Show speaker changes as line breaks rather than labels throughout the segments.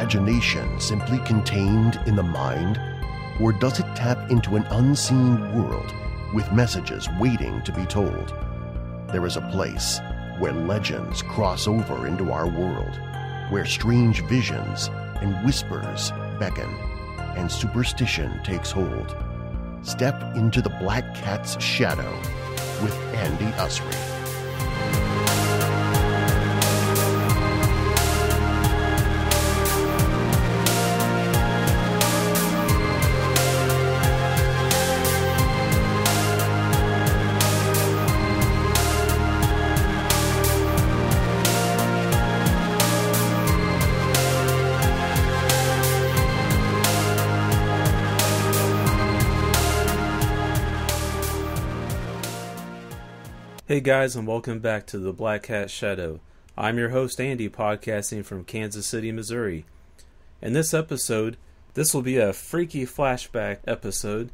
imagination simply contained in the mind? Or does it tap into an unseen world with messages waiting to be told? There is a place where legends cross over into our world, where strange visions and whispers beckon, and superstition takes hold. Step into the Black Cat's shadow with Andy Usry.
Hey guys, and welcome back to the Black Cat Shadow. I'm your host Andy, podcasting from Kansas City, Missouri. In this episode, this will be a freaky flashback episode,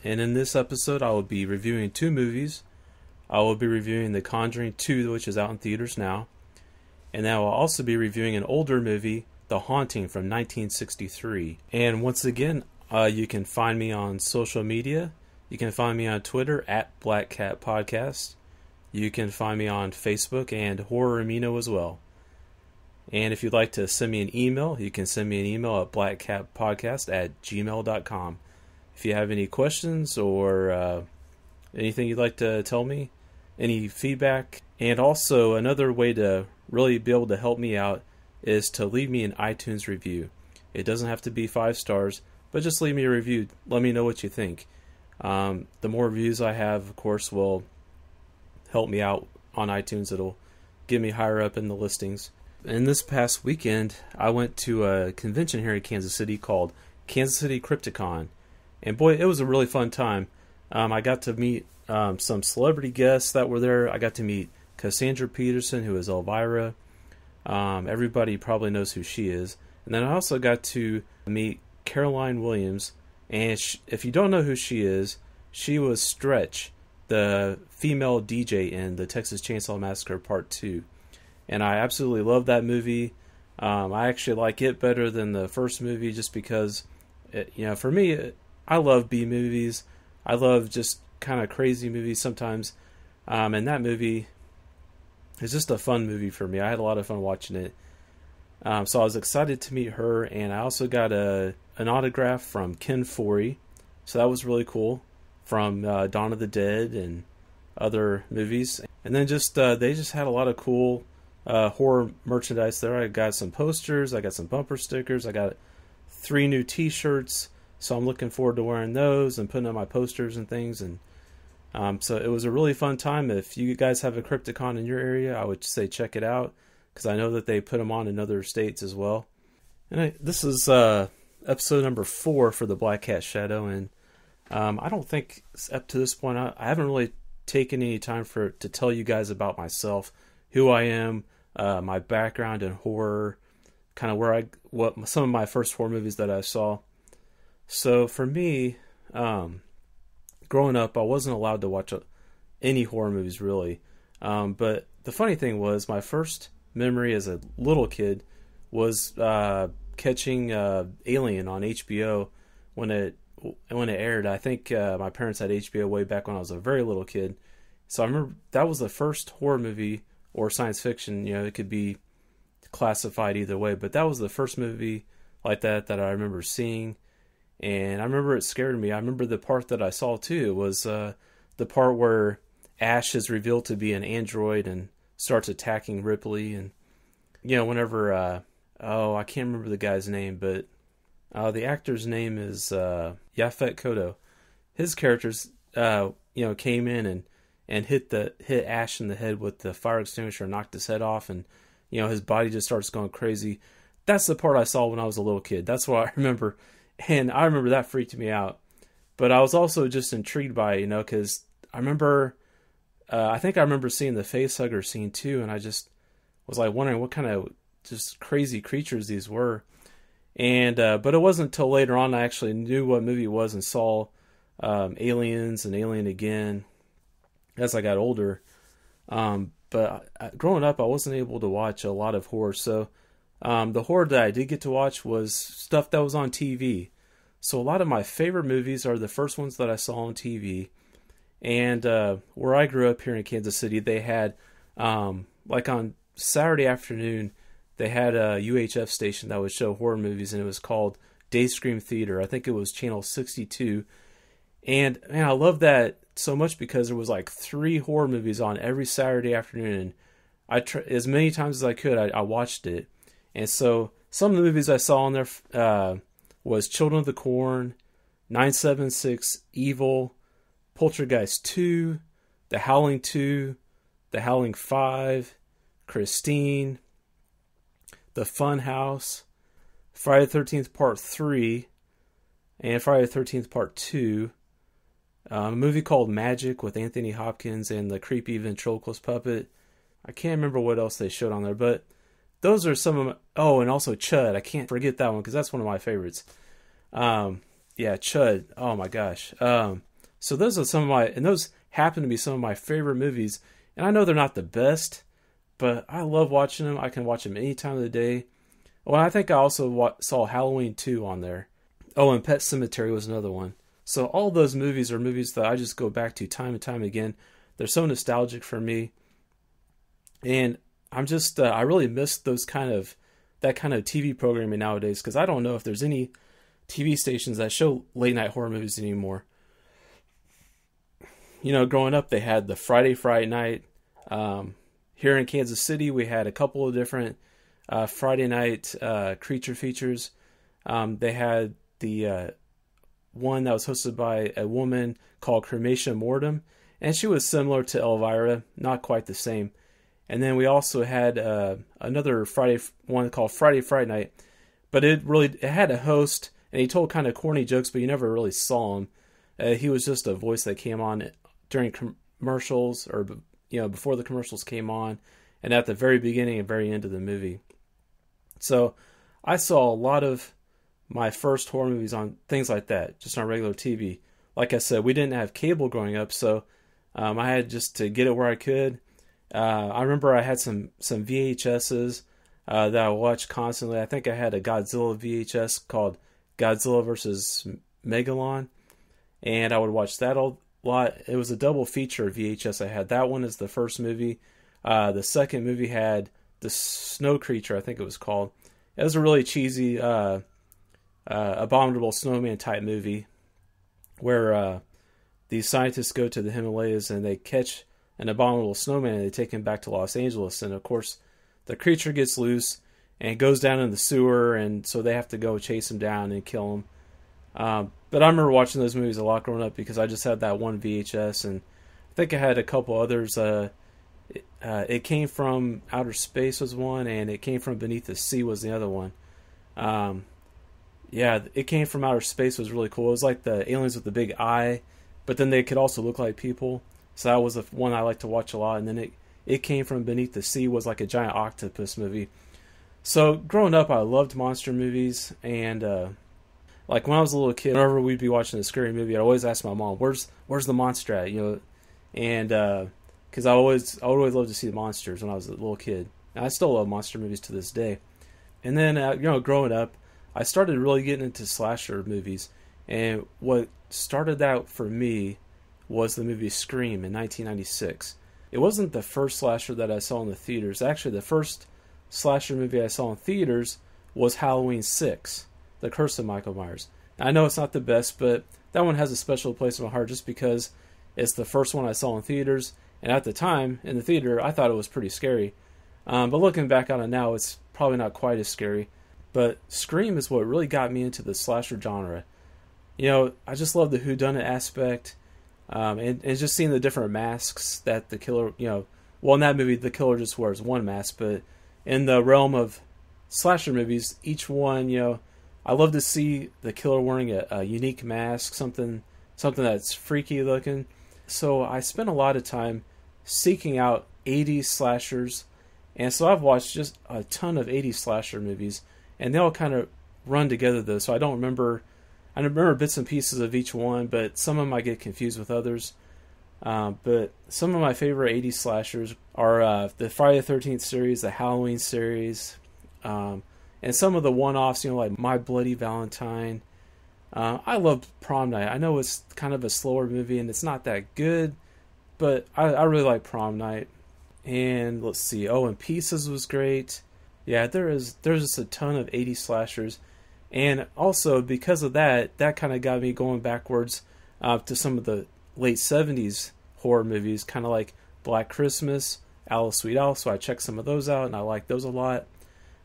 and in this episode I will be reviewing two movies. I will be reviewing The Conjuring 2, which is out in theaters now, and I will also be reviewing an older movie, The Haunting from 1963. And once again, you can find me on social media. You can find me on Twitter at Black Cat Podcast. You can find me on Facebook and Horror Amino as well. And if you'd like to send me an email, you can send me an email at blackcatpodcast@gmail.com. If you have any questions or anything you'd like to tell me, any feedback. And also another way to really be able to help me out is to leave me an iTunes review. It doesn't have to be 5 stars, but just leave me a review. Let me know what you think. The more reviews I have, of course, will help me out on iTunes. It'll get me higher up in the listings. And this past weekend, I went to a convention here in Kansas City called Kansas City Crypticon. And boy, it was a really fun time. I got to meet some celebrity guests that were there. I got to meet Cassandra Peterson, who is Elvira. Everybody probably knows who she is. And then I also got to meet Caroline Williams. And if you don't know who she is, she was Stretch, the female DJ in the Texas Chainsaw Massacre Part 2. And I absolutely love that movie. I actually like it better than the first movie just because, for me, I love B movies. I love just kind of crazy movies sometimes. And that movie is just a fun movie for me. I had a lot of fun watching it. So I was excited to meet her. And I also got an autograph from Ken Foree. So that was really cool. From Dawn of the Dead and other movies. And then they just had a lot of cool horror merchandise there. I got some posters, I got some bumper stickers, I got 3 new t-shirts, so I'm looking forward to wearing those and putting on my posters and things. And so it was a really fun time. If you guys have a Crypticon in your area, I would say check it out, because I know that they put them on in other states as well. And this is episode number 4 for the Black Cat Shadow, and I don't think up to this point I haven't really taken any time to tell you guys about myself, who I am, my background in horror, kind of what some of my first horror movies that I saw. So for me, growing up, I wasn't allowed to watch any horror movies really. But the funny thing was, my first memory as a little kid was catching Alien on HBO when it aired. I think my parents had HBO way back when I was a very little kid. So I remember that was the first horror movie or science fiction. It could be classified either way, but that was the first movie like that I remember seeing. And I remember it scared me. I remember the part that I saw too was the part where Ash is revealed to be an android and starts attacking Ripley. And whenever I can't remember the guy's name, but the actor's name is Yaphet Kotto. His characters, came in and hit Ash in the head with the fire extinguisher and knocked his head off, and his body just starts going crazy. That's the part I saw when I was a little kid. That's what I remember, and I remember that freaked me out. But I was also just intrigued by it, because I remember, I think I remember seeing the facehugger scene too, and I just was like wondering what kind of just crazy creatures these were. And but it wasn't until later on I actually knew what movie it was and saw Aliens and Alien again as I got older. But growing up, I wasn't able to watch a lot of horror, so The horror that I did get to watch was stuff that was on TV. So a lot of my favorite movies are the first ones that I saw on TV. And where I grew up here in Kansas City, they had, like on Saturday afternoon, they had a UHF station that would show horror movies, and it was called Dayscream Theater. I think it was channel 62. And man, I love that so much because there was like 3 horror movies on every Saturday afternoon. And as many times as I could, I watched it. And so some of the movies I saw on there was Children of the Corn, 976, Evil, Poltergeist 2, The Howling 2, The Howling 5, Christine, The Fun House, Friday the 13th Part 3, and Friday the 13th Part 2. A movie called Magic with Anthony Hopkins and the creepy ventriloquist puppet. I can't remember what else they showed on there, but those are some of my... Oh, and also Chud. I can't forget that one because that's one of my favorites. Yeah, Chud. Oh my gosh. So those are some of my... And those happen to be some of my favorite movies. And I know they're not the best, but I love watching them. I can watch them any time of the day. Well, I think I also saw Halloween 2 on there. Oh, and Pet Sematary was another one. So all those movies are movies that I just go back to time and time again. They're so nostalgic for me. And I'm just, I really miss that kind of TV programming nowadays, because I don't know if there's any TV stations that show late night horror movies anymore. You know, growing up, they had the Friday night. Here in Kansas City, we had a couple of different Friday night creature features. They had the one that was hosted by a woman called Cremation Mortem, and she was similar to Elvira, not quite the same. And then we also had another Friday one called Friday Night, but it had a host, and he told kind of corny jokes, but you never really saw him. He was just a voice that came on during commercials, or before the commercials came on, and at the very beginning and very end of the movie. So I saw a lot of my first horror movies on things like that, just on regular TV. Like I said, we didn't have cable growing up, so I had just to get it where I could. I remember I had some VHSs that I watched constantly. I think I had a Godzilla VHS called Godzilla vs. Megalon, and I would watch that a lot. It was a double feature VHS I had. That one is the first movie. The second movie had the Snow Creature, I think it was called. It was a really cheesy, abominable snowman type movie where these scientists go to the Himalayas and they catch an abominable snowman and they take him back to Los Angeles. And of course, the creature gets loose and goes down in the sewer, and so they have to go chase him down and kill him. But I remember watching those movies a lot growing up because I just had that one VHS, and I think I had a couple others. It Came From Outer Space was one, and It Came From Beneath the Sea was the other one. Yeah, It Came From Outer Space was really cool. It was like the aliens with the big eye, but then they could also look like people. So that was the one I liked to watch a lot. And then It Came From Beneath the Sea was like a giant octopus movie. So growing up, I loved monster movies. And like when I was a little kid, whenever we'd be watching a scary movie, I'd always ask my mom, "Where's the monster at?" And because I always loved to see the monsters when I was a little kid. And I still love monster movies to this day. And then growing up, I started really getting into slasher movies. And what started out for me was the movie Scream in 1996. It wasn't the first slasher that I saw in the theaters. Actually, the first slasher movie I saw in theaters was Halloween 6, The Curse of Michael Myers. Now, I know it's not the best, but that one has a special place in my heart just because it's the first one I saw in theaters. And at the time, in the theater, I thought it was pretty scary. But looking back on it now, it's probably not quite as scary. But Scream is what really got me into the slasher genre. I just love the whodunit aspect. And just seeing the different masks that the killer, well, in that movie, the killer just wears one mask, but in the realm of slasher movies, each one, I love to see the killer wearing a unique mask, something that's freaky looking. So I spent a lot of time seeking out 80s slashers, and so I've watched just a ton of 80s slasher movies, and they all kind of run together though, so I remember bits and pieces of each one, but some of them I get confused with others. But some of my favorite 80s slashers are the Friday the 13th series, the Halloween series, And some of the one-offs, like My Bloody Valentine. I love Prom Night. I know it's kind of a slower movie and it's not that good, but I really like Prom Night. And let's see, and Pieces was great. Yeah, there's just a ton of 80s slashers. And also, because of that kind of got me going backwards to some of the late 70s horror movies, kind of like Black Christmas, Alice Sweet Alice, so I checked some of those out, and I like those a lot.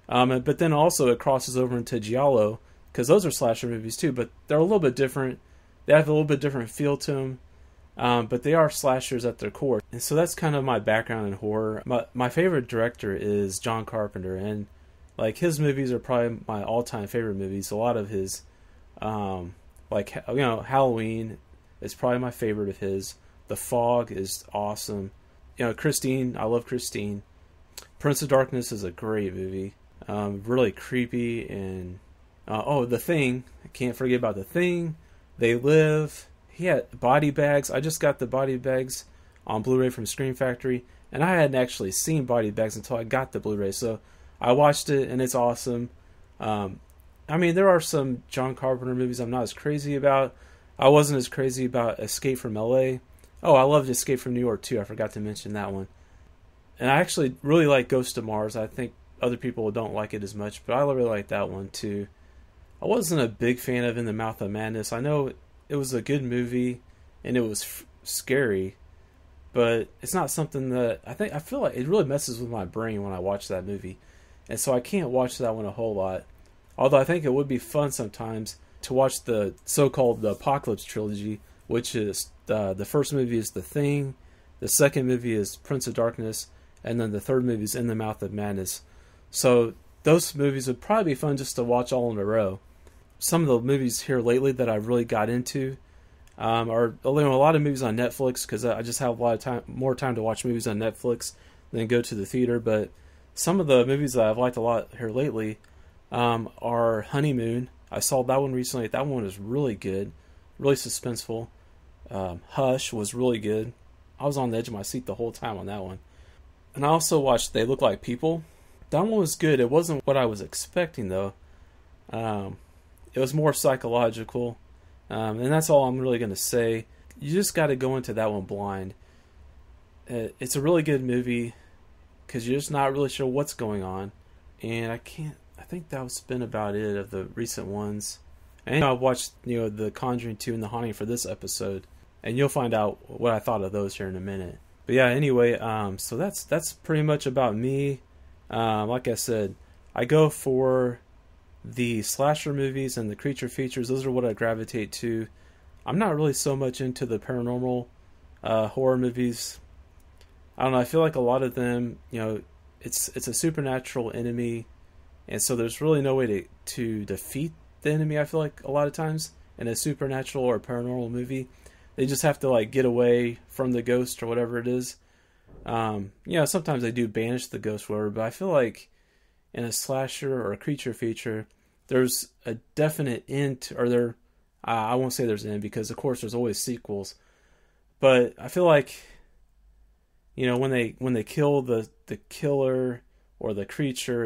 But then also it crosses over into Giallo, because those are slasher movies too, but they're a little bit different. They have a little bit different feel to them, but they are slashers at their core. And so that's kind of my background in horror. My favorite director is John Carpenter, and like his movies are probably my all-time favorite movies. A lot of his, Halloween is probably my favorite of his. The Fog is awesome. Christine, I love Christine. Prince of Darkness is a great movie. Really creepy. And The Thing, I can't forget about The Thing. They Live. He had Body Bags. I just got the Body Bags on Blu-ray from Scream Factory, and I hadn't actually seen Body Bags until I got the Blu-ray, so I watched it and it's awesome. There are some John Carpenter movies I'm not as crazy about. I wasn't as crazy about Escape from LA. I loved Escape from New York too. I forgot to mention that one. And I actually really like Ghost of Mars. I think other people don't like it as much, but I really like that one too. I wasn't a big fan of In the Mouth of Madness. I know it was a good movie and it was scary, but it's not something that I feel like it really messes with my brain when I watch that movie. And so I can't watch that one a whole lot. Although I think it would be fun sometimes to watch the so-called the Apocalypse trilogy, which is the first movie is The Thing, the second movie is Prince of Darkness, and then the third movie is In the Mouth of Madness. So those movies would probably be fun just to watch all in a row. Some of the movies here lately that I really got into are a lot of movies on Netflix, because I just have a lot of more time to watch movies on Netflix than go to the theater. But some of the movies that I've liked a lot here lately are Honeymoon. I saw that one recently. That one was really good, really suspenseful. Hush was really good. I was on the edge of my seat the whole time on that one. And I also watched They Look Like People. That one was good. It wasn't what I was expecting, though. It was more psychological. And that's all I'm really going to say. You just got to go into that one blind. It's a really good movie because you're just not really sure what's going on. And I think that's been about it of the recent ones. And I watched, the ConjuringThe and The Haunting for this episode, and you'll find out what I thought of those here in a minute. But yeah, anyway, so that's pretty much about me. Like I said, I go for the slasher movies and the creature features. Those are what I gravitate to. I'm not really so much into the paranormal horror movies. I don't know. I feel like a lot of them, it's a supernatural enemy, and so there's really no way to defeat the enemy. I feel like a lot of times in a supernatural or paranormal movie, they just have to get away from the ghost or whatever it is. Sometimes they do banish the ghost, or whatever, but I feel like in a slasher or a creature feature, there's a definite end, I won't say there's an end, because of course there's always sequels, but I feel like, when they kill the killer or the creature,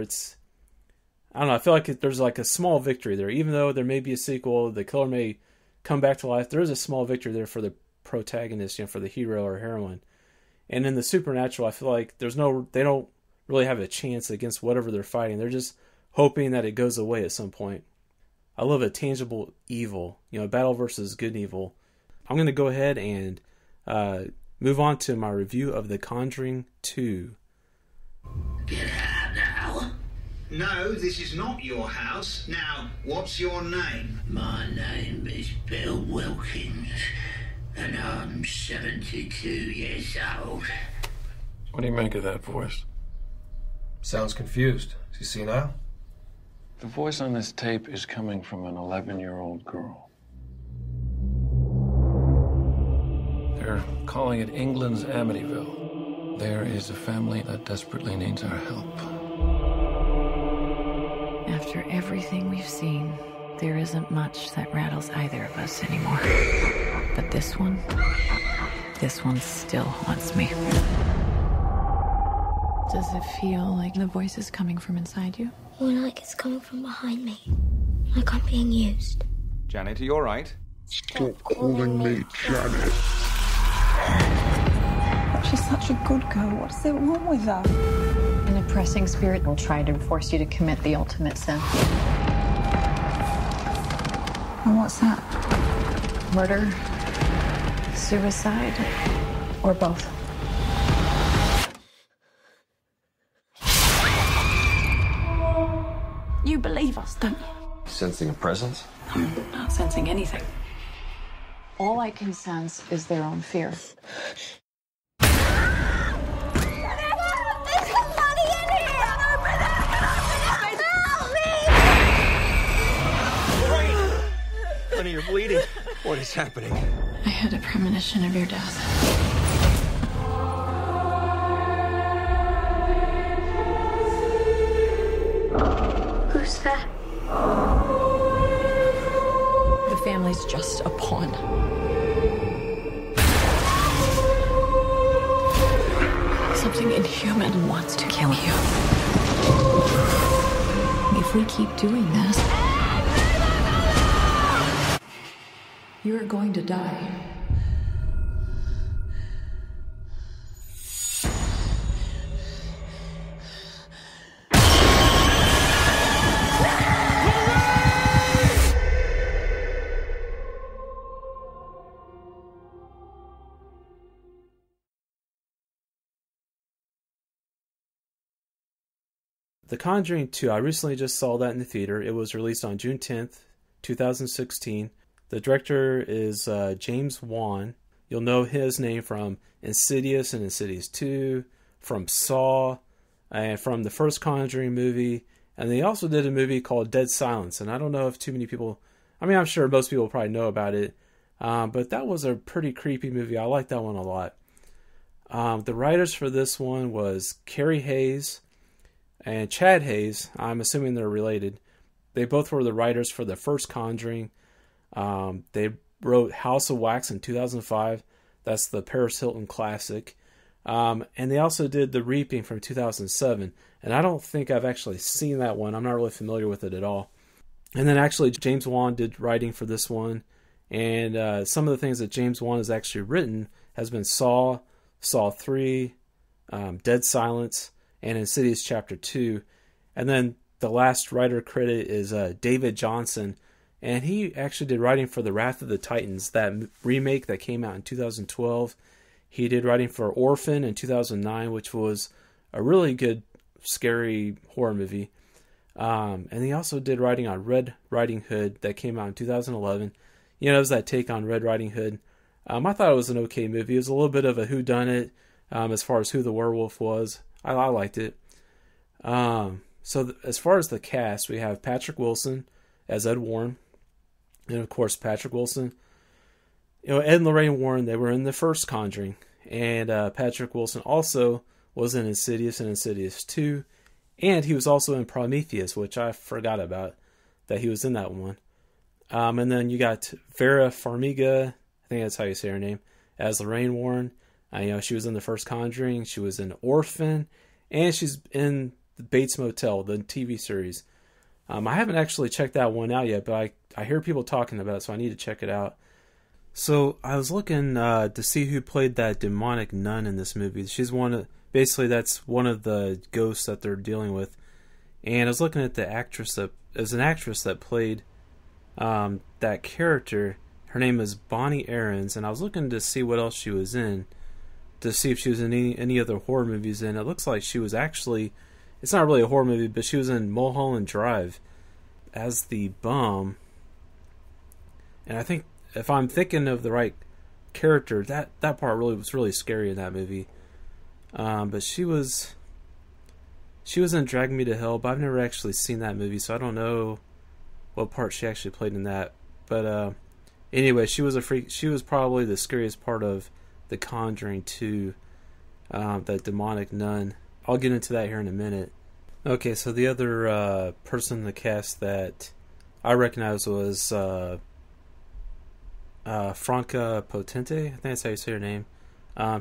I don't know, I feel like there's a small victory there. Even though there may be a sequel, the killer may come back to life, there is a small victory there for the protagonist, for the hero or heroine. And in the supernatural, I feel like they don't really have a chance against whatever they're fighting. They're just hoping that it goes away at some point. I love a tangible evil, battle versus good and evil. I'm going to go ahead and move on to my review of The Conjuring 2.
Get out now.
No, this is not your house. Now, what's your name?
My name is Bill Wilkins, and I'm 72 years old.
What do you make of that voice?
Sounds confused. Is he senile?
The voice on this tape is coming from an 11-year-old girl. They're calling it England's Amityville. There is a family that desperately needs our help.
After everything we've seen, there isn't much that rattles either of us anymore. But this one still haunts me.
Does it feel like the voice is coming from inside you? More like it's coming from behind me. Like I'm being used.
Janet, are you alright?
Stop calling me Janet.
She's such a good girl. What's there wrong with her?
An oppressing spirit will try to force you to commit the ultimate sin.
And what's that?
Murder, suicide, or both.
You believe us, don't you?
Sensing a presence?
I'm not sensing anything.
All I can sense is their own fear.
Honey, you're bleeding. What is happening?
I had a premonition of your death.
Who's that?
The family's just a pawn. Something inhuman wants to kill you. If we keep doing this, you're going to die.
The Conjuring 2, I recently just saw that in the theater. It was released on June 10th, 2016. The director is James Wan. You'll know his name from Insidious and Insidious 2, from Saw, and from the first Conjuring movie. And they also did a movie called Dead Silence. And I don't know if too many people... I mean, I'm sure most people probably know about it. But that was a pretty creepy movie. I like that one a lot. The writers for this one was Carrie Hayes and Chad Hayes. I'm assuming they're related. They both were the writers for the first Conjuring. They wrote House of Wax in 2005. That's the Paris Hilton classic. And they also did The Reaping from 2007. And I don't think I've actually seen that one. I'm not really familiar with it at all. And then actually James Wan did writing for this one. And some of the things that James Wan has actually written has been Saw, Saw 3, Dead Silence, and Insidious Chapter 2. And then the last writer credit is David Johnson. And he actually did writing for The Wrath of the Titans, that remake that came out in 2012. He did writing for Orphan in 2009, which was a really good, scary horror movie. And he also did writing on Red Riding Hood that came out in 2011. You know, it was that take on Red Riding Hood. I thought it was an okay movie. It was a little bit of a whodunit as far as who the werewolf was. I liked it. As far as the cast, we have Patrick Wilson as Ed Warren. And of course, Patrick Wilson. You know, Ed and Lorraine Warren, they were in the first Conjuring. And Patrick Wilson also was in Insidious and Insidious 2. And he was also in Prometheus, which I forgot about, that he was in that one. And then you got Vera Farmiga, I think that's how you say her name, as Lorraine Warren. You know, she was in the first Conjuring, she was in Orphan, and she's in the Bates Motel, the TV series. I haven't actually checked that one out yet, but I hear people talking about it, so I need to check it out. So I was looking to see who played that demonic nun in this movie. She's basically that's one of the ghosts that they're dealing with. And I was looking at the actress that is an actress that played that character. Her name is Bonnie Aarons, and I was looking to see what else she was in, to see if she was in any other horror movies. And it looks like she was actually, it's not really a horror movie, but she was in Mulholland Drive as the bum. And I think, if I'm thinking of the right character, that part was really scary in that movie. But she was in Drag Me to Hell, but I've never actually seen that movie, so I don't know what part she actually played in that. But anyway, she was probably the scariest part of The Conjuring 2, that demonic nun. I'll get into that here in a minute. Okay, so the other person in the cast that I recognized was Franca Potente. I think that's how you say her name.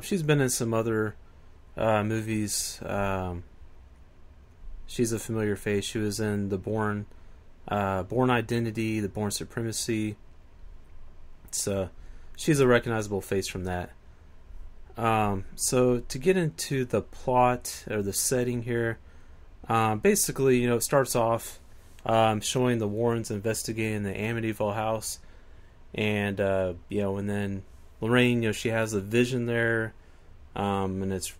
She's been in some other movies. she's a familiar face. She was in the Born Identity, the Born Supremacy. So she's a recognizable face from that. So to get into the plot or the setting here, basically, it starts off showing the Warrens investigating the Amityville house, and and then Lorraine, she has a vision there, and it's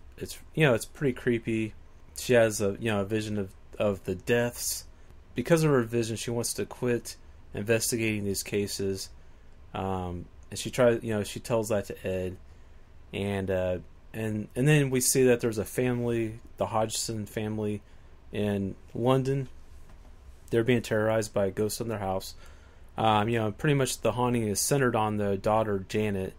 pretty creepy. She has a vision of the deaths. Because of her vision, she wants to quit investigating these cases, and she tells that to Ed, and then we see that there's a family, the Hodgson family, in London. They're being terrorized by ghosts in their house. Pretty much the haunting is centered on the daughter Janet.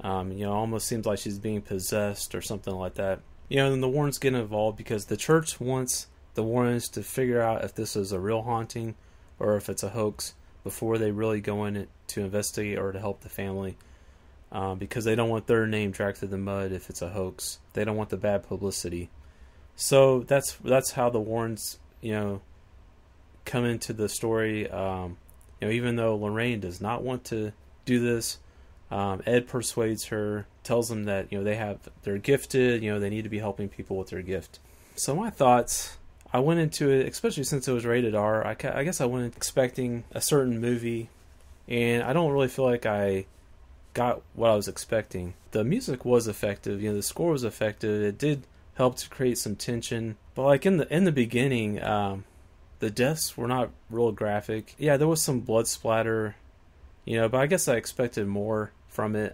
Almost seems like she's being possessed or something like that. And the Warrens get involved because the church wants the Warrens to figure out if this is a real haunting or if it's a hoax before they really go in to investigate or to help the family, because they don't want their name dragged through the mud if it's a hoax. They don't want the bad publicity. So that's how the Warrens come into the story. Even though Lorraine does not want to do this, Ed persuades her, tells them that they're gifted, they need to be helping people with their gift. So my thoughts, I went into it, especially since it was rated R, I guess I went expecting a certain movie, and I don't really feel like I got what I was expecting. The music was effective, the score was effective, it did help to create some tension, but like in the beginning, the deaths were not real graphic. Yeah, there was some blood splatter, but I guess I expected more from it,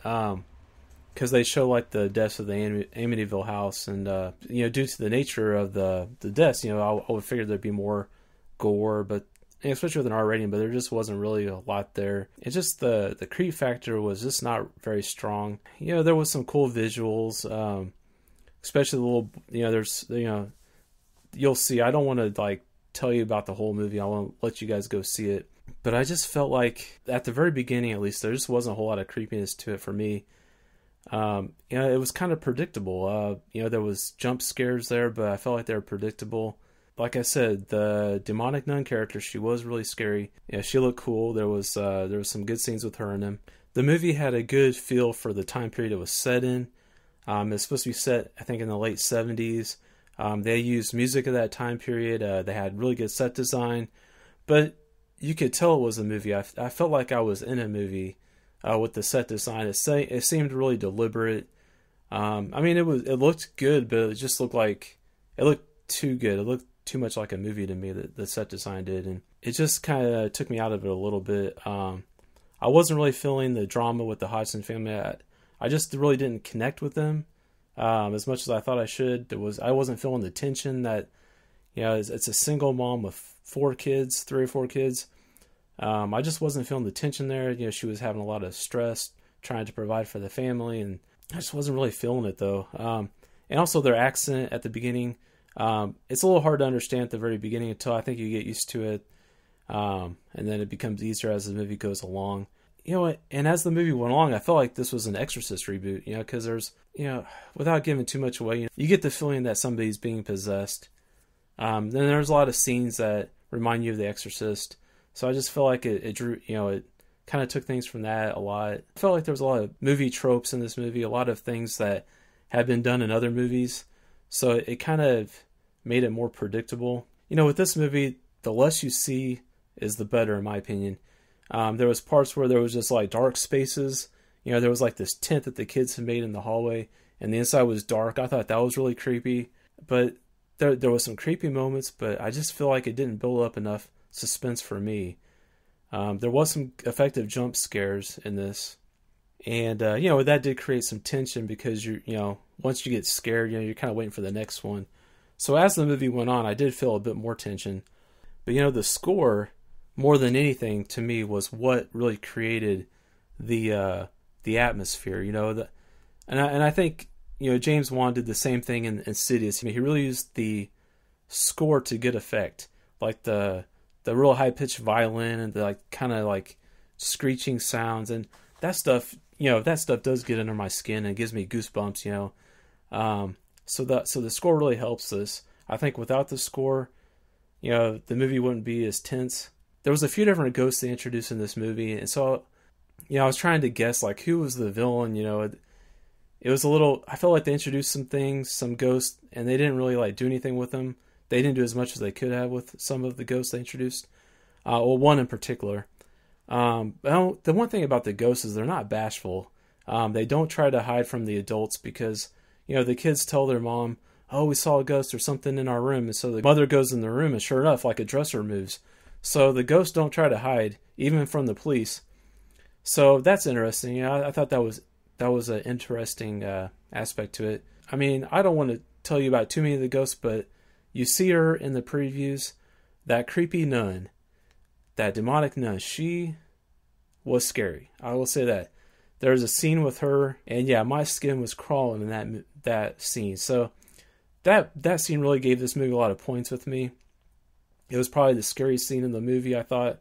because they show like the deaths of the Amityville house, and due to the nature of the deaths, I would figure there'd be more gore, but especially with an R rating, but there just wasn't really a lot there. It's just the creep factor was just not very strong. There was some cool visuals, especially the little, there's, you'll see. I don't want to like tell you about the whole movie. I want to let you guys go see it. But I just felt like at the very beginning, at least, there just wasn't a whole lot of creepiness to it for me. It was kind of predictable. There was jump scares there, but I felt like they were predictable. Like I said, the demonic nun character, she was really scary. Yeah, she looked cool. There was some good scenes with her in them. The movie had a good feel for the time period it was set in. It's supposed to be set, I think, in the late 70s. They used music of that time period. They had really good set design, but you could tell it was a movie. I felt like I was in a movie with the set design. It seemed really deliberate. It looked good, but it just looked too good. It looked too much like a movie to me, the set design did, and it just kind of took me out of it a little bit. I wasn't really feeling the drama with the Hodgson family. I just really didn't connect with them as much as I thought I should. I wasn't feeling the tension that, it's a single mom with 3 or 4 kids. I just wasn't feeling the tension there. She was having a lot of stress trying to provide for the family, and I just wasn't really feeling it though. And also their accent at the beginning, it's a little hard to understand at the very beginning until I think you get used to it. And then it becomes easier as the movie goes along. And as the movie went along, I felt like this was an Exorcist reboot, because there's, without giving too much away, you get the feeling that somebody's being possessed. Then there's a lot of scenes that remind you of The Exorcist. So I just felt like it drew, it kind of took things from that a lot. I felt like there was a lot of movie tropes in this movie, a lot of things that had been done in other movies. So it kind of made it more predictable. With this movie, the less you see is the better, in my opinion. There was parts where there was just like dark spaces. There was like this tent that the kids had made in the hallway, and the inside was dark. I thought that was really creepy. But there was some creepy moments, but I just feel like it didn't build up enough suspense for me. There was some effective jump scares in this, and that did create some tension because once you get scared, you're kind of waiting for the next one. So as the movie went on, I did feel a bit more tension. But the score, more than anything, to me, was what really created the atmosphere. And I think James Wan did the same thing in Insidious. He really used the score to good effect, like the real high pitched violin and the kind of screeching sounds, and that stuff. That stuff does get under my skin and gives me goosebumps. So the score really helps this. I think without the score, the movie wouldn't be as tense. There was a few different ghosts they introduced in this movie, and so, I was trying to guess, like, who was the villain, It was a little, I felt like they introduced some things, some ghosts, and they didn't really, like, do anything with them. They didn't do as much as they could have with some of the ghosts they introduced. One in particular. The one thing about the ghosts is they're not bashful. They don't try to hide from the adults because, the kids tell their mom, oh, we saw a ghost or something in our room. And so the mother goes in the room and sure enough, like a dresser moves. So the ghosts don't try to hide, even from the police. So that's interesting. I thought that was an interesting aspect to it. I mean, I don't want to tell you about too many of the ghosts, but you see her in the previews, that creepy nun, that demonic nun, she was scary. I will say that. There's a scene with her, and yeah, my skin was crawling in that scene. So that scene really gave this movie a lot of points with me. It was probably the scariest scene in the movie, I thought.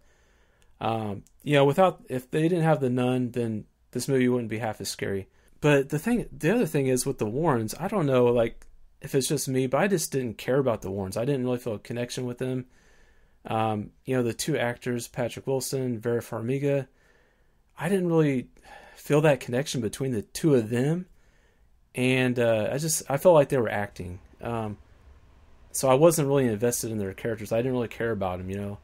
If they didn't have the nun, then this movie wouldn't be half as scary. But the other thing is with the Warrens, I don't know, like, if it's just me, but I just didn't care about the Warrens. I didn't really feel a connection with them. The two actors, Patrick Wilson, Vera Farmiga, I didn't really feel that connection between the two of them. And I felt like they were acting. So I wasn't really invested in their characters. I didn't really care about them,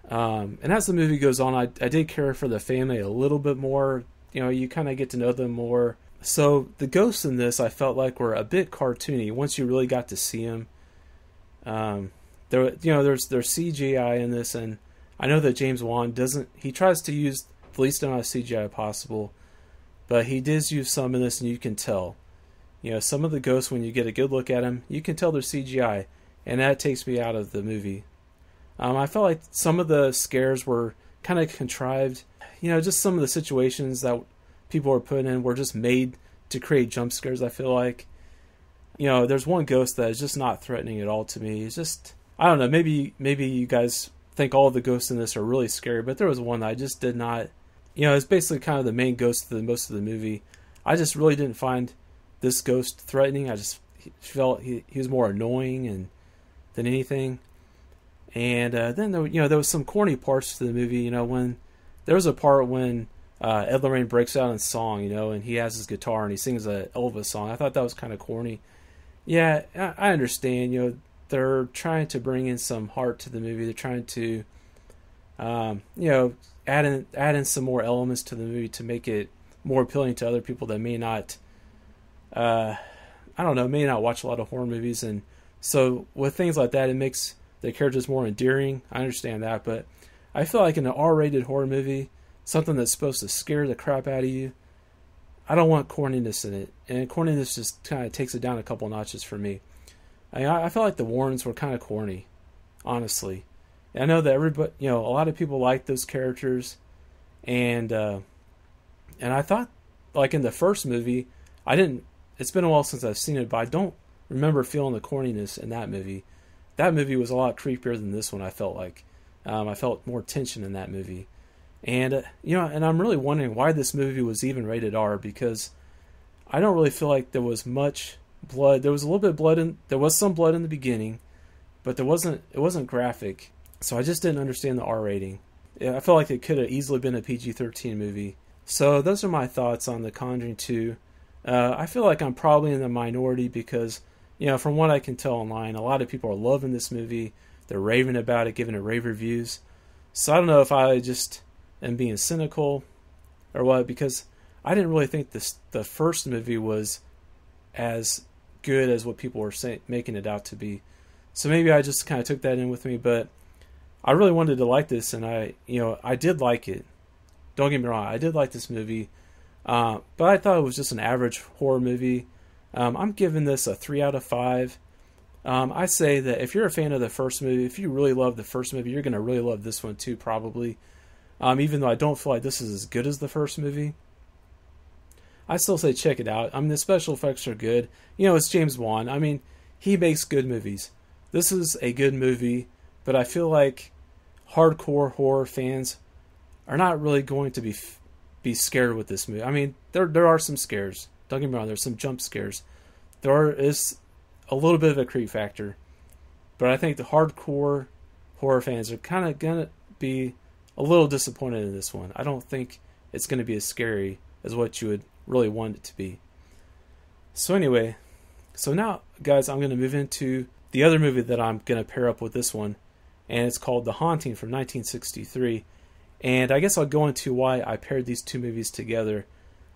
And as the movie goes on, I did care for the family a little bit more. You kind of get to know them more. So the ghosts in this, I felt like were a bit cartoony once you really got to see them. There's CGI in this, and I know that James Wan he tries to use the least amount of CGI possible, but he does use some in this, and you can tell. Some of the ghosts, when you get a good look at them, you can tell they're CGI, and that takes me out of the movie. I felt like some of the scares were kind of contrived. Just some of the situations that people were put in were just made to create jump scares, I feel like. There's one ghost that is just not threatening at all to me. It's just, I don't know, maybe you guys think all the ghosts in this are really scary, but there was one that I just did not, it's basically kind of the main ghost of most of the movie. I just really didn't find this ghost threatening. I just felt he was more annoying than anything. And then there was some corny parts to the movie. When there was a part when Ed Lorraine breaks out in song, and he has his guitar and he sings a Elvis song. I thought that was kind of corny. Yeah, I understand. They're trying to bring in some heart to the movie. They're trying to, add in some more elements to the movie to make it more appealing to other people that may not, may not watch a lot of horror movies. And so with things like that, it makes the characters more endearing. I understand that, but I feel like in an R-rated horror movie, something that's supposed to scare the crap out of you, I don't want corniness in it, and corniness just kind of takes it down a couple notches for me. I felt like the Warrens were kind of corny, honestly. And I know that everybody, a lot of people like those characters, and I thought, like in the first movie, it's been a while since I've seen it, but I don't remember feeling the corniness in that movie. That movie was a lot creepier than this one, I felt like. I felt more tension in that movie. And, and I'm really wondering why this movie was even rated R, because I don't really feel like there was much blood. There was a little bit of blood there was some blood in the beginning, but it wasn't graphic. So I just didn't understand the R rating. I felt like it could have easily been a PG-13 movie. So those are my thoughts on The Conjuring 2. I feel like I'm probably in the minority because, from what I can tell online, a lot of people are loving this movie. They're raving about it, giving it rave reviews. So I don't know if I just am being cynical or what, because I didn't really think the first movie was as good as what people were making it out to be. So maybe I just kind of took that in with me, but I really wanted to like this, and I did like it. Don't get me wrong, I did like this movie, but I thought it was just an average horror movie. I'm giving this a 3 out of 5. I say that if you're a fan of the first movie, if you really love the first movie, you're going to really love this one too, probably. Even though I don't feel like this is as good as the first movie, I still say check it out. The special effects are good. It's James Wan. He makes good movies. This is a good movie, but I feel like hardcore horror fans are not really going to be scared with this movie. There are some scares. Don't get me wrong. There's some jump scares. There is a little bit of a creep factor. But I think the hardcore horror fans are kind of going to be a little disappointed in this one. I don't think it's going to be as scary as what you would really want it to be. So anyway, so now, guys, I'm going to move into the other movie that I'm going to pair up with this one, and it's called The Haunting from 1963. And I guess I'll go into why I paired these two movies together.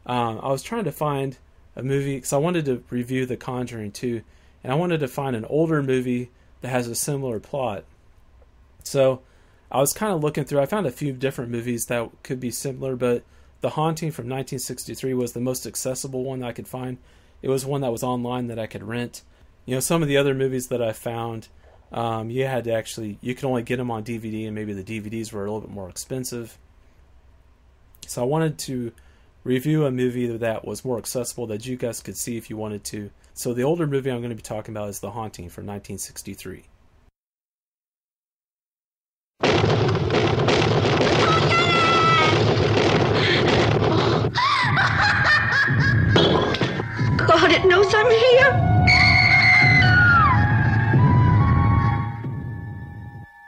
I was trying to find a movie, because I wanted to review The Conjuring 2, and I wanted to find an older movie that has a similar plot. So I was kind of looking through, I found a few different movies that could be similar, but The Haunting from 1963 was the most accessible one that I could find. It was one that was online that I could rent. You know, some of the other movies that I found, you could only get them on DVD, and maybe the DVDs were a little bit more expensive. So I wanted to review a movie that was more accessible that you guys could see if you wanted to. So the older movie I'm going to be talking about is The Haunting from 1963.
God, it knows I'm here.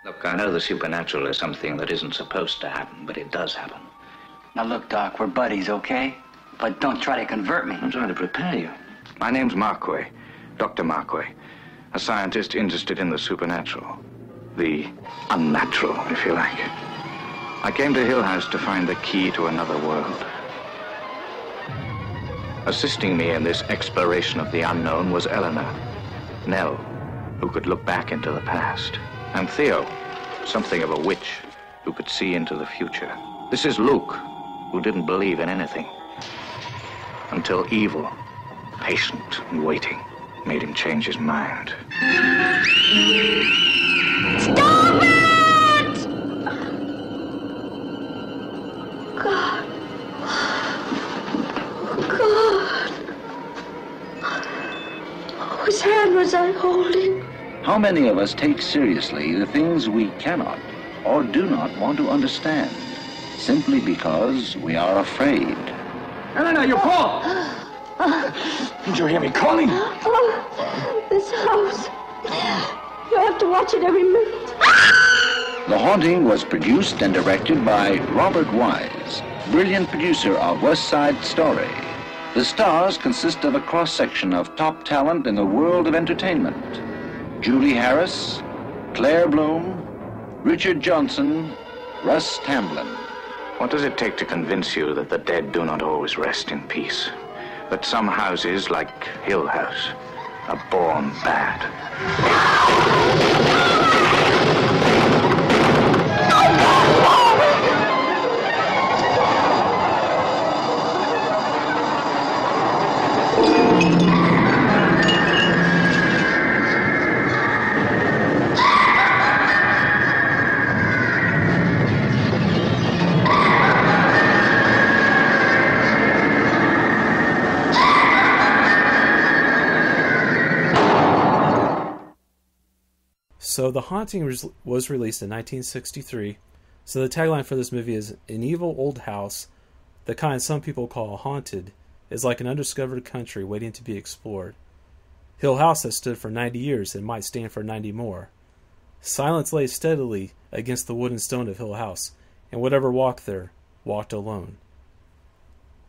Look, I know the supernatural is something that isn't supposed to happen, but it does happen.
Now look, Doc, we're buddies, okay? But don't try to convert me.
I'm trying to prepare you. My name's Marquay, Dr. Marquay, a scientist interested in the supernatural. The unnatural, if you like. I came to Hill House to find the key to another world. Assisting me in this exploration of the unknown was Eleanor, Nell, who could look back into the past, and Theo, something of a witch, who could see into the future. This is Luke, who didn't believe in anything, until evil, patient and waiting, made him change his mind.
Stop it! God. God. Whose hand was I holding?
How many of us take seriously the things we cannot or do not want to understand, simply because we are afraid?
Eleanor, your paw! Did you hear me calling?
Oh, this house. You have to watch it every minute.
The Haunting was produced and directed by Robert Wise, brilliant producer of West Side Story. The stars consist of a cross-section of top talent in the world of entertainment. Julie Harris, Claire Bloom, Richard Johnson, Russ Tamblyn.
What does it take to convince you that the dead do not always rest in peace? That some houses, like Hill House, are born bad?
So The Haunting was released in 1963. So the tagline for this movie is, "An evil old house, the kind some people call haunted, is like an undiscovered country waiting to be explored. Hill House has stood for 90 years and might stand for 90 more. Silence lay steadily against the wood and stone of Hill House, and whatever walked there, walked alone."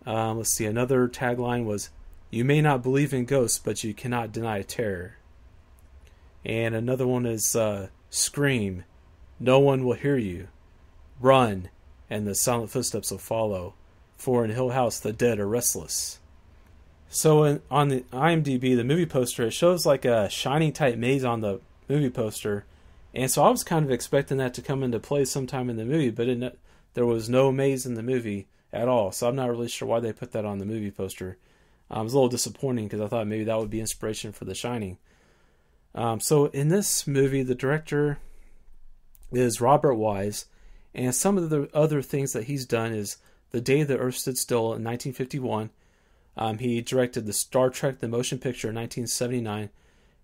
Let's see, another tagline was, "You may not believe in ghosts, but you cannot deny terror." And another one is, "Scream, no one will hear you. Run, and the silent footsteps will follow. For in Hill House the dead are restless." So on the IMDb, the movie poster, it shows like a Shining type maze on the movie poster. And so I was kind of expecting that to come into play sometime in the movie, but there was no maze in the movie at all. So I'm not really sure why they put that on the movie poster. It was a little disappointing because I thought maybe that would be inspiration for The Shining. So in this movie, the director is Robert Wise, and some of the other things that he's done is The Day the Earth Stood Still in 1951. He directed the Star Trek the Motion Picture in 1979,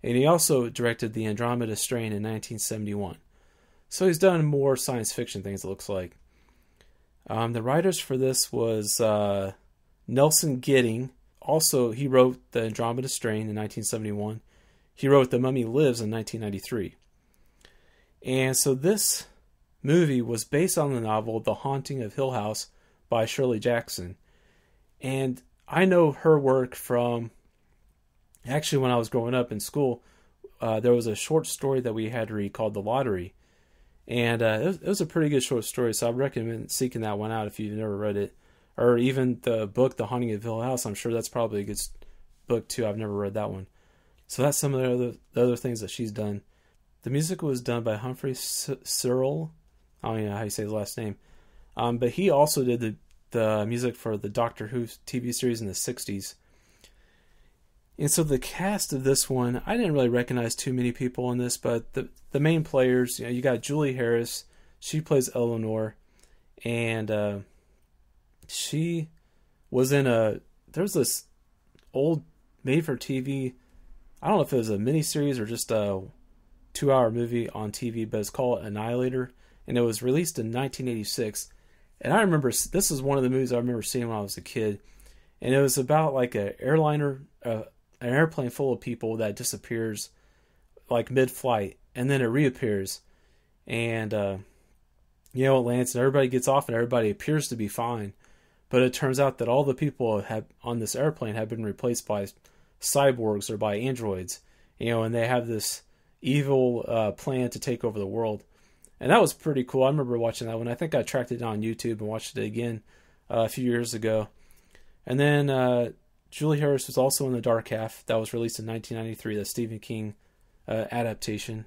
and he also directed the Andromeda Strain in 1971. So he's done more science fiction things, it looks like. The writers for this was Nelson Gidding. Also, he wrote the Andromeda Strain in 1971. he wrote The Mummy Lives in 1993. And so this movie was based on the novel The Haunting of Hill House by Shirley Jackson. And I know her work from, actually when I was growing up in school, there was a short story that we had to read called The Lottery. And it was a pretty good short story, so I recommend seeking that one out if you've never read it. Or even the book, The Haunting of Hill House. I'm sure that's probably a good book too. I've never read that one. So that's some of the other things that she's done. The music was done by Humphrey Searle. I don't even know how you say his last name. But he also did the music for the Doctor Who TV series in the 60s. And so the cast of this one, I didn't really recognize too many people in this, but the main players, you got Julie Harris. She plays Eleanor. And she was in there's this old made-for-TV, I don't know if it was a miniseries or just a 2-hour movie on TV, but it's called Annihilator, and it was released in 1986. And I remember, this is one of the movies I remember seeing when I was a kid, and it was about like an airplane full of people that disappears like mid-flight, and then it reappears, and it lands, and everybody gets off, and everybody appears to be fine. But it turns out that all the people on this airplane have been replaced by cyborgs or by androids, and they have this evil plan to take over the world. And that was pretty cool. I remember watching that one. I think I tracked it down on YouTube and watched it again a few years ago. And then Julie Harris was also in The Dark Half. That was released in 1993, the Stephen King adaptation.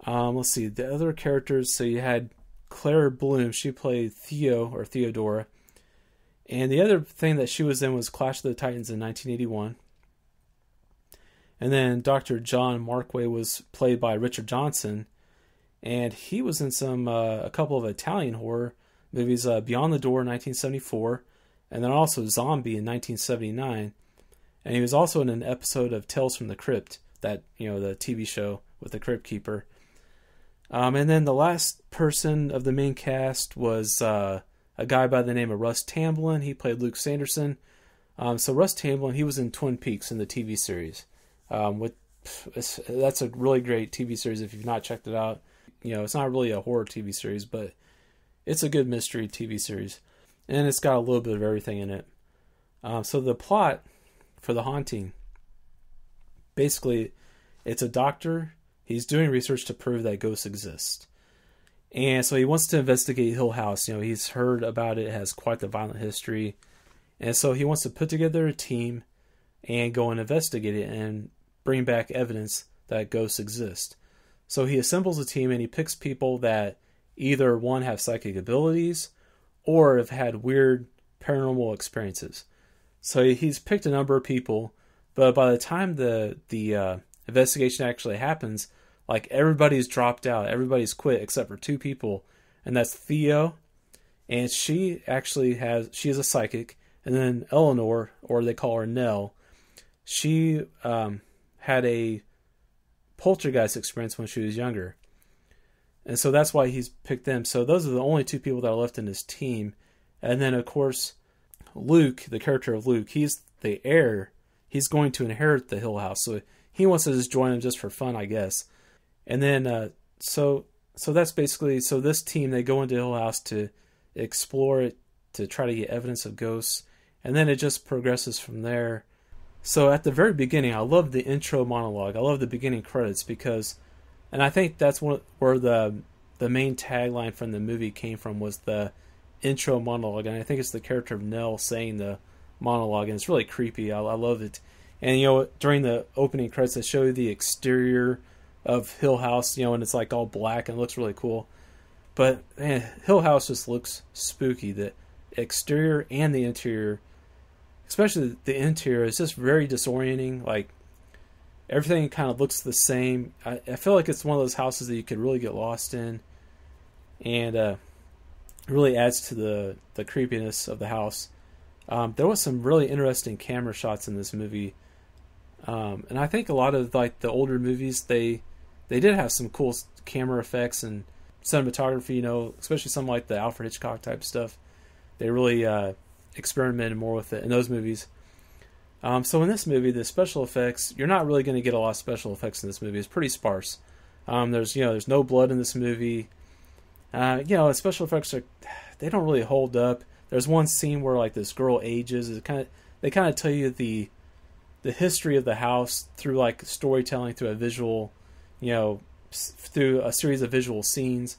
Let's see, the other characters. So you had Claire Bloom. She played Theo, or Theodora. And the other thing that she was in was Clash of the Titans in 1981. And then Dr. John Markway was played by Richard Johnson. And he was in a couple of Italian horror movies, Beyond the Door in 1974, and then also Zombie in 1979. And he was also in an episode of Tales from the Crypt, that, the TV show with the Crypt Keeper. And then the last person of the main cast was a guy by the name of Russ Tamblyn. He played Luke Sanderson. So Russ Tamblyn, he was in Twin Peaks in the TV series. That's a really great TV series if you've not checked it out. It's not really a horror TV series, but it's a good mystery TV series. And it's got a little bit of everything in it. So the plot for The Haunting, basically, it's a doctor. He's doing research to prove that ghosts exist. And so he wants to investigate Hill House. He's heard about it. It has quite the violent history. And so he wants to put together a team and go and investigate it and bring back evidence that ghosts exist. So he assembles a team and he picks people that either, one, have psychic abilities or have had weird paranormal experiences. So he's picked a number of people, but by the time the investigation actually happens, like, everybody's dropped out, everybody's quit except for 2 people, and that's Theo, and she is a psychic, and then Eleanor, or they call her Nell, she had a poltergeist experience when she was younger. And so that's why he's picked them. So those are the only 2 people that are left in his team. And then, of course, Luke, the character of Luke, he's the heir. He's going to inherit the Hill House. So he wants to just join him just for fun, I guess. And then, so that's basically, so this team, they go into Hill House to explore it, to try to get evidence of ghosts. And then it just progresses from there. So at the very beginning, I love the intro monologue. I love the beginning credits because, and I think that's where the main tagline from the movie came from, was the intro monologue. And I think it's the character of Nell saying the monologue, and it's really creepy. I love it. And, during the opening credits, they show you the exterior of Hill House, and it's like all black and it looks really cool. But, man, Hill House just looks spooky. The exterior and the interior, especially the interior, is just very disorienting. Like, everything kind of looks the same. I feel like it's one of those houses that you could really get lost in. And it really adds to the creepiness of the house. There was some really interesting camera shots in this movie. And I think a lot of, like, the older movies, they did have some cool camera effects and cinematography, especially some like the Alfred Hitchcock type stuff. They really experimented more with it in those movies. So in this movie, the special effects, you're not really going to get a lot of special effects in this movie. It's pretty sparse. There's no blood in this movie. The special effects they don't really hold up. There's one scene where like this girl ages. They kind of tell you the history of the house through like storytelling, through a visual, through a series of visual scenes.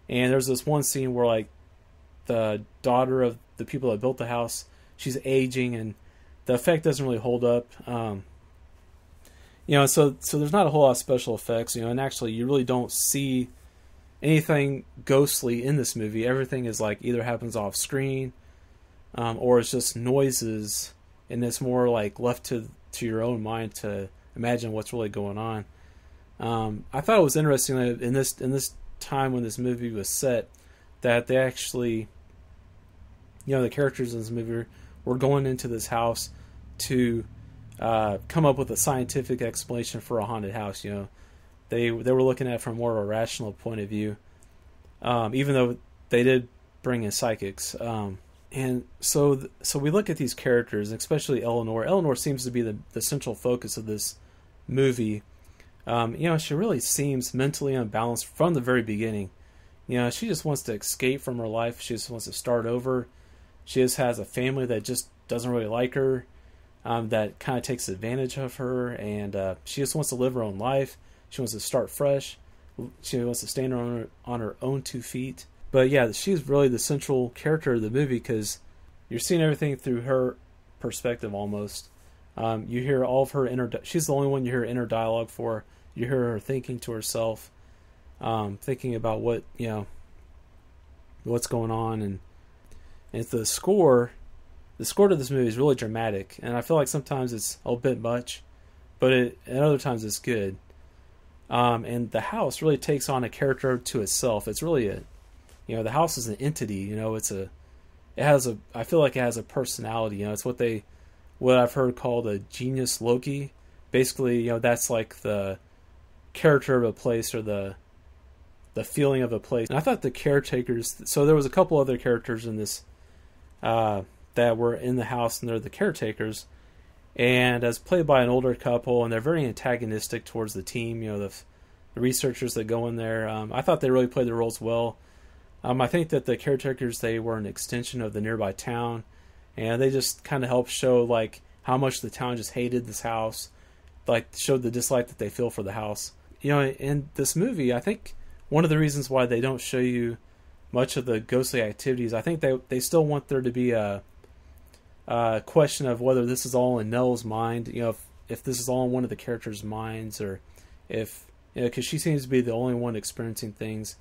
And there's this one scene where like the daughter of the people that built the house, she's aging, and the effect doesn't really hold up. So there's not a whole lot of special effects, and actually you really don't see anything ghostly in this movie. Everything is like either happens off screen, or it's just noises, and it's more like left to your own mind to imagine what's really going on. I thought it was interesting that in this time when this movie was set, that they actually, the characters in this movie were going into this house to come up with a scientific explanation for a haunted house. They were looking at it from more of a rational point of view, even though they did bring in psychics. And so we look at these characters, especially Eleanor. Eleanor seems to be the central focus of this movie. She really seems mentally unbalanced from the very beginning. She just wants to escape from her life. She just wants to start over. She just has a family that just doesn't really like her, that kind of takes advantage of her, and she just wants to live her own life. She wants to start fresh. She wants to stand on her own 2 feet. But yeah, she's really the central character of the movie because you're seeing everything through her perspective almost. You hear all of her she's the only one you hear inner dialogue for. You hear her thinking to herself, thinking about what's going on, and the score to this movie is really dramatic, and I feel like sometimes it's a bit much, but at other times it's good. And the house really takes on a character to itself. It's really the house is an entity. I feel like it has a personality. It's what I've heard called a genius loci. Basically, that's like the character of a place, or the feeling of a place. And I thought the caretakers, so there was a couple other characters in this that were in the house, and they're the caretakers, and as played by an older couple, and they're very antagonistic towards the team, the researchers that go in there. I thought they really played their roles well. I think that the caretakers, they were an extension of the nearby town, and they just kind of helped show like how much the town just hated this house, like showed the dislike that they feel for the house. In this movie, I think one of the reasons why they don't show you much of the ghostly activities, I think they still want there to be a question of whether this is all in Nell's mind, if this is all in one of the characters' minds, or if, because she seems to be the only one experiencing things.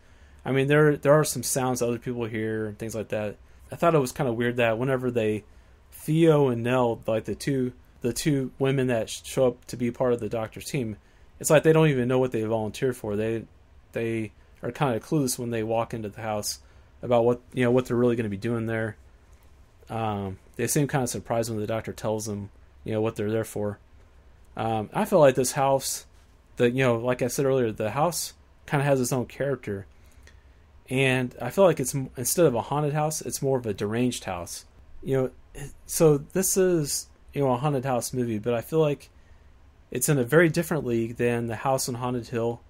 I mean, there are some sounds that other people hear and things like that. I thought it was kind of weird that whenever Theo and Nell, like the two women that show up to be part of the doctor's team, it's like they don't even know what they volunteered for. They are kind of clueless when they walk into the house about what they're really going to be doing there. They seem kind of surprised when the doctor tells them, what they're there for. I feel like this house, like I said earlier, the house kind of has its own character. And I feel like it's, instead of a haunted house, it's more of a deranged house. So this is, a haunted house movie, but I feel like it's in a very different league than The House on Haunted Hill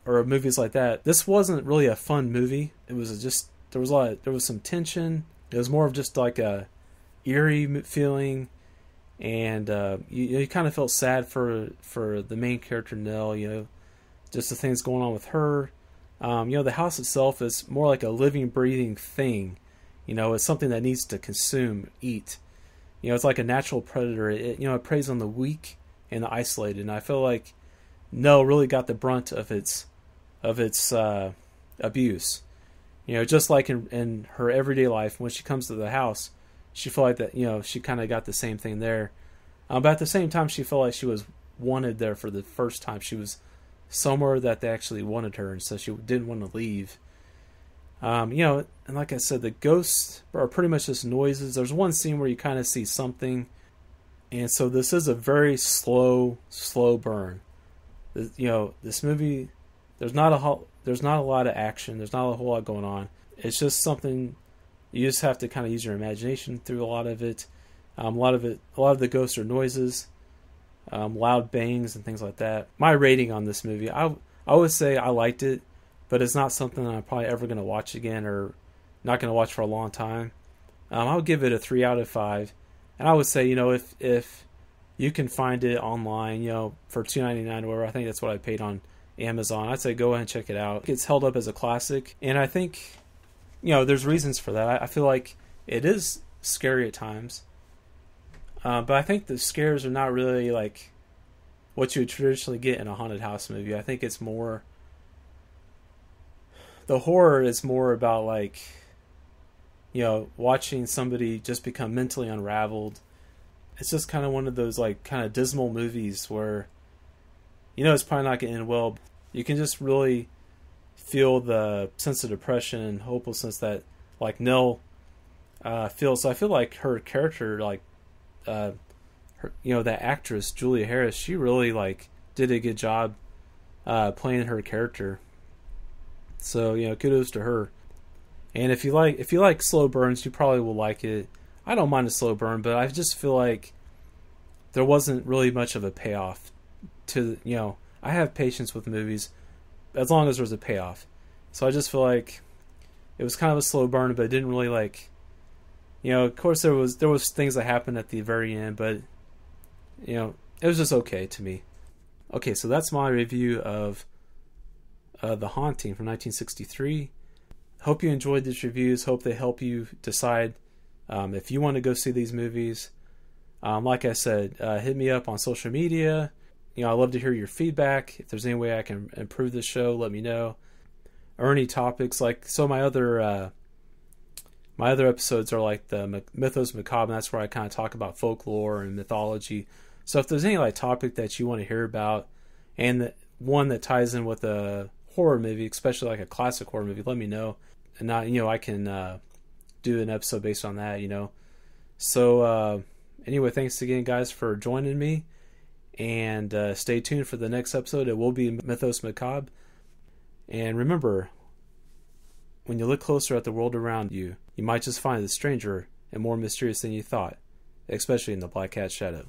or movies like that. This wasn't really a fun movie. It was just, there was some tension. It was more of just like a eerie feeling, and you kind of felt sad for the main character Nell. Just the things going on with her. The house itself is more like a living, breathing thing. It's something that needs to consume, eat. It's like a natural predator. It preys on the weak and the isolated. And I feel like Nell really got the brunt of its abuse. Just like in her everyday life, when she comes to the house, she felt like that. She kind of got the same thing there. But at the same time, she felt like she was wanted there for the first time. She was somewhere that they actually wanted her, and so she didn't want to leave. And like I said, the ghosts are pretty much just noises. There's one scene where you kind of see something, and so this is a very slow burn. This movie, there's not a lot of action. There's not a whole lot going on. It's just something you just have to kind of use your imagination through a lot of it. A lot of the ghosts are noises, loud bangs and things like that. My rating on this movie, I would say I liked it, but it's not something I'm probably ever going to watch again, or not going to watch for a long time. I would give it a 3 out of 5, and I would say, if you can find it online, for $2.99 or whatever, I think that's what I paid on Amazon, I'd say go ahead and check it out. It's held up as a classic, and I think, there's reasons for that. I feel like it is scary at times, but I think the scares are not really like what you would traditionally get in a haunted house movie. I think it's more, the horror is more about like, watching somebody just become mentally unraveled. It's just kind of one of those like kind of dismal movies where, it's probably not going to end well. You can just really feel the sense of depression and hopelessness that like Nell feels. So I feel like her character, like, that actress Julia Harris, she really like did a good job playing her character. So kudos to her. And if you like slow burns, you probably will like it. I don't mind a slow burn, but I just feel like there wasn't really much of a payoff to, I have patience with movies as long as there's a payoff. So I just feel like it was kind of a slow burn, but it didn't really like, of course there was things that happened at the very end, but it was just okay to me. Okay, so that's my review of The Haunting from 1963. Hope you enjoyed these reviews. Hope they help you decide if you want to go see these movies. Like I said, hit me up on social media. I'd love to hear your feedback. If there's any way I can improve the show, let me know. Or any topics, my other episodes are like the Mythos Macabre, and that's where I kind of talk about folklore and mythology. So if there's any topic that you want to hear about, and one that ties in with a horror movie, especially like a classic horror movie, let me know. And I can do an episode based on that, So anyway, thanks again, guys, for joining me. And stay tuned for the next episode. It will be Mythos Macabre. And remember, when you look closer at the world around you, you might just find it stranger and more mysterious than you thought, especially in the Black Cat Shadow.